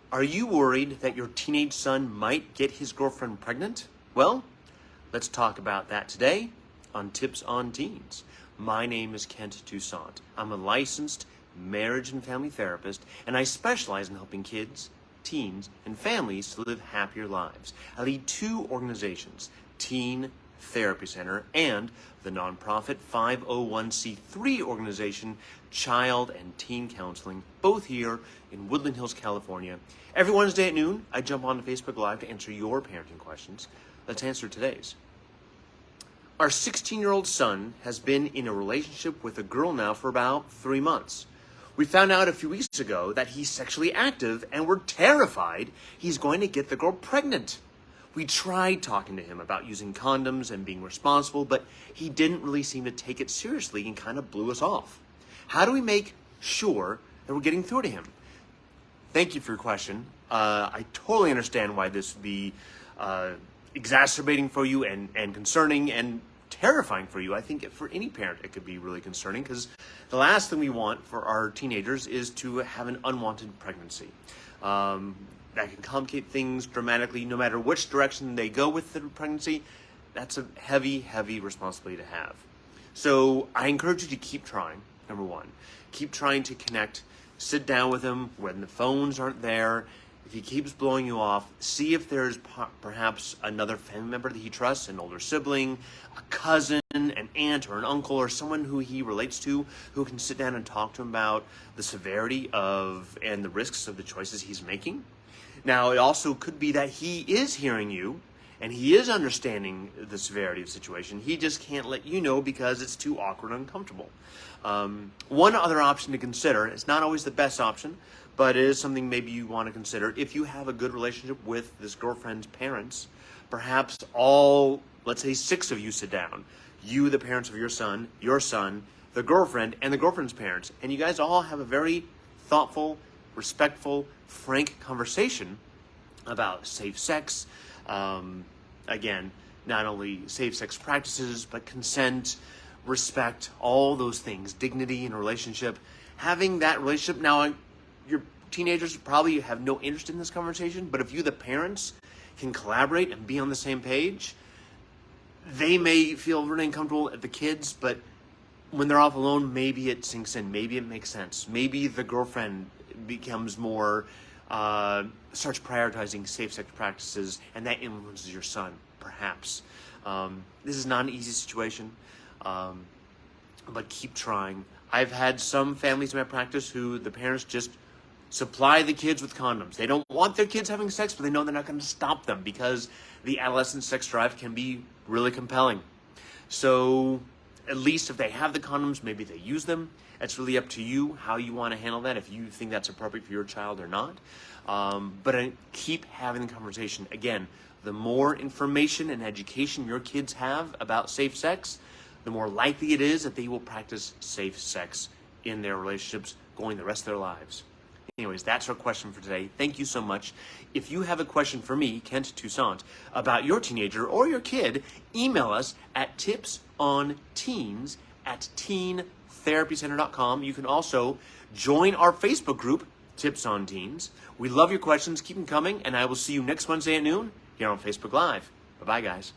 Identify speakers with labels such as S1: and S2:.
S1: Are you worried that your teenage son might get his girlfriend pregnant? Well, let's talk about that today on Tips on Teens. My name is Kent Toussaint. I'm a licensed marriage and family therapist, and I specialize in helping kids, teens, and families to live happier lives. I lead two organizations, Teen Therapy Center and the nonprofit 501c3 organization Child and Teen Counseling, both here in Woodland Hills, California. Every Wednesday at noon, I jump on Facebook Live to answer your parenting questions. Let's answer today's. Our 16-year-old son has been in a relationship with a girl now for about 3 months. We found out a few weeks ago that he's sexually active, and we're terrified he's going to get the girl pregnant. We tried talking to him about using condoms and being responsible, but he didn't really seem to take it seriously and kind of blew us off. How do we make sure that we're getting through to him? Thank you for your question. I totally understand why this would be exacerbating for you and concerning and terrifying for you. I think for any parent it could be really concerning, because the last thing we want for our teenagers is to have an unwanted pregnancy. That can complicate things dramatically no matter which direction they go with the pregnancy. That's a heavy, heavy responsibility to have. So I encourage you to keep trying, number one. Keep trying to connect. Sit down with him when the phones aren't there. If he keeps blowing you off, see if there's perhaps another family member that he trusts, an older sibling, a cousin, an aunt, or an uncle, or someone who he relates to who can sit down and talk to him about the severity of and the risks of the choices he's making. Now, it also could be that he is hearing you and he is understanding the severity of the situation. He just can't let you know because it's too awkward and uncomfortable. One other option to consider, it's not always the best option, but it is something maybe you want to consider. If you have a good relationship with this girlfriend's parents, perhaps all, let's say 6 of you sit down. You, the parents of your son, the girlfriend, and the girlfriend's parents. And you guys all have a very thoughtful, respectful, frank conversation about safe sex. Again, not only safe sex practices, but consent, respect, all those things, dignity in a relationship. Having that relationship, now your teenagers probably have no interest in this conversation, but if you, the parents, can collaborate and be on the same page, they may feel really uncomfortable at the kids, but when they're off alone, maybe it sinks in, maybe it makes sense. Maybe the girlfriend becomes more, starts prioritizing safe sex practices, and that influences your son, perhaps. This is not an easy situation, but keep trying. I've had some families in my practice who the parents just supply the kids with condoms. They don't want their kids having sex, but they know they're not going to stop them because the adolescent sex drive can be really compelling. So at least if they have the condoms, maybe they use them. It's really up to you how you want to handle that, if you think that's appropriate for your child or not. But keep having the conversation. Again, the more information and education your kids have about safe sex, the more likely it is that they will practice safe sex in their relationships going the rest of their lives. Anyways, that's our question for today. Thank you so much. If you have a question for me, Kent Toussaint, about your teenager or your kid, email us at tipsonteens@teentherapycenter.com. You can also join our Facebook group, Tips on Teens. We love your questions. Keep them coming, and I will see you next Wednesday at noon here on Facebook Live. Bye-bye, guys.